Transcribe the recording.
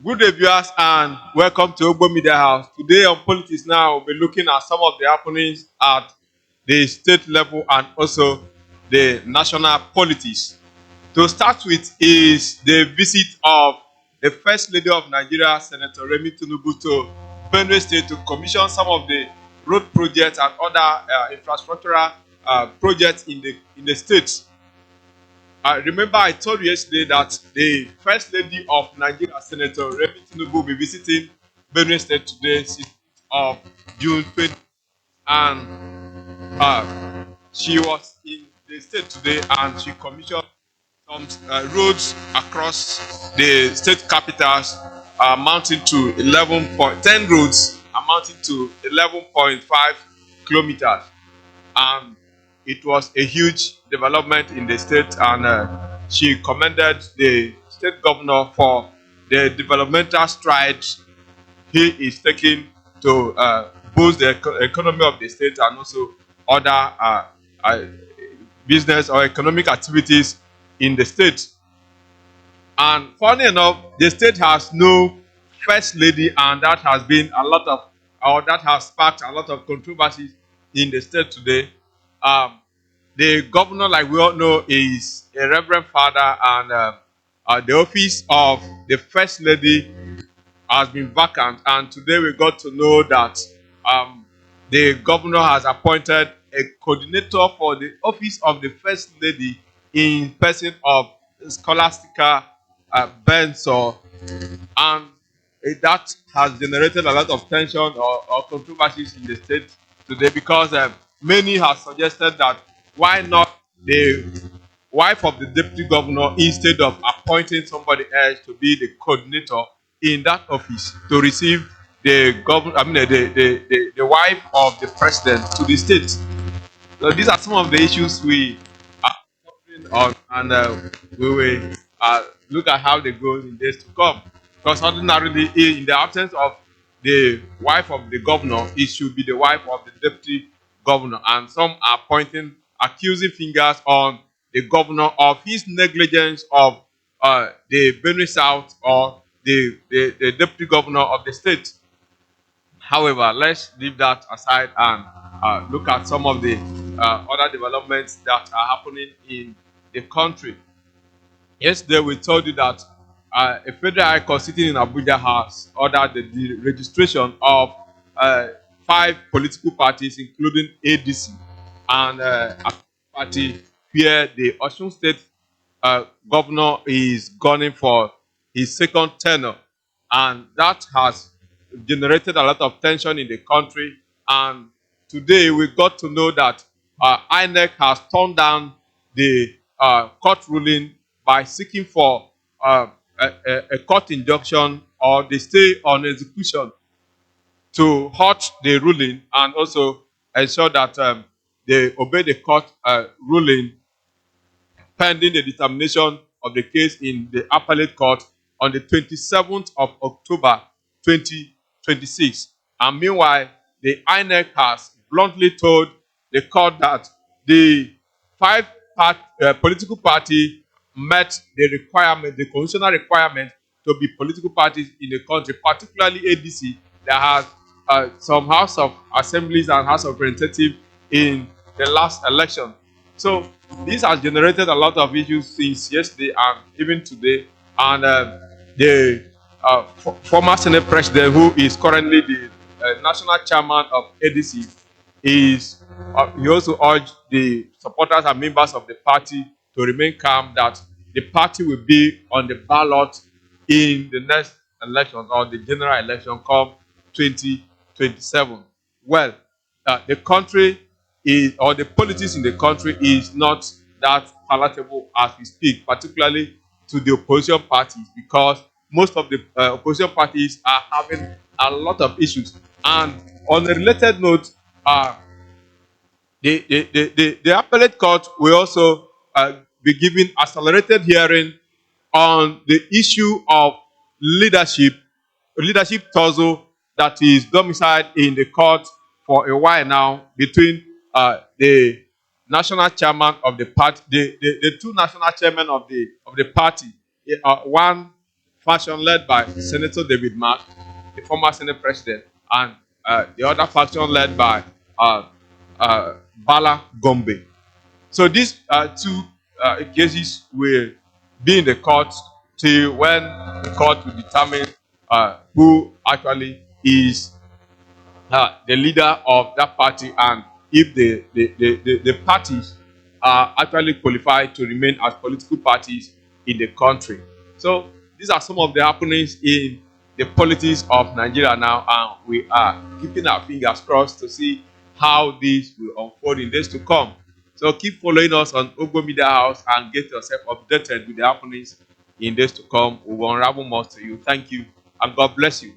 Good day, viewers, and welcome to Ogbo Media House. Today on Politics Now, we'll be looking at some of the happenings at the state level and also the national politics. To start with is the visit of the First Lady of Nigeria, Senator Remi Tinubu, to Benue State to commission some of the road projects and other infrastructural projects in the state. I remember I told you yesterday that the First Lady of Nigeria, Senator Remi Tinubu, will be visiting Benue State today, 6th of June 20, and she was in the state today and she commissioned some roads across the state capitals amounting to 11.10 roads amounting to 11.5 kilometers, and it was a huge development in the state, and she commended the state governor for the developmental strides he is taking to boost the economy of the state and also other uh, business or economic activities in the state. And funny enough, the state has no first lady, and that has been a lot of, or that has sparked a lot of controversies in the state today. The governor, like we all know, is a reverend father, and the office of the first lady has been vacant. And today we got to know that the governor has appointed a coordinator for the office of the first lady in person of Scholastica Benson, and that has generated a lot of tension or controversies in the state today, because many have suggested that why not the wife of the deputy governor, instead of appointing somebody else to be the coordinator in that office to receive the governor, I mean the wife of the president to the state. So these are some of the issues we are covering on, and we will look at how they go in days to come. Because ordinarily, in the absence of the wife of the governor, it should be the wife of the deputy governor. And some are pointing, accusing fingers on the governor of his negligence of the Benue South, or the deputy governor of the state. However, let's leave that aside and look at some of the other developments that are happening in the country. Yesterday, we told you that a federal high court sitting in Abuja has ordered the registration of five political parties, including ADC and a party where the Osun State governor is gunning for his second tenure, and that has generated a lot of tension in the country. And today we got to know that INEC has turned down the court ruling by seeking for a court injunction or the stay on execution to halt the ruling, and also ensure that they obey the court ruling pending the determination of the case in the appellate court on the 27th of October 2026. And meanwhile, the INEC has bluntly told the court that the political party met the requirement, the constitutional requirement to be political parties in the country, particularly ADC, that has some House of Assemblies and House of Representatives in the last election. So this has generated a lot of issues since yesterday and even today. And the former Senate President, who is currently the national chairman of ADC, is he also urged the supporters and members of the party to remain calm, that the party will be on the ballot in the next election, or the general election come 2027. Well, the country is, or the politics in the country is not that palatable as we speak, particularly to the opposition parties, because most of the opposition parties are having a lot of issues. And on a related note, the appellate court will also be giving accelerated hearing on the issue of leadership tussle that is domiciled in the court for a while now between the national chairman of the party, the two national chairmen of the party, one faction led by Senator David Mark, the former Senate President, and the other faction led by uh, Bala Gombe. So these two cases will be in the court till when the court will determine who actually is the leader of that party, and if the parties are actually qualified to remain as political parties in the country. So these are some of the happenings in the politics of Nigeria now, and we are keeping our fingers crossed to see how this will unfold in days to come. So keep following us on Ogbo Media House and get yourself updated with the happenings in days to come. We will unravel more to you. Thank you, and God bless you.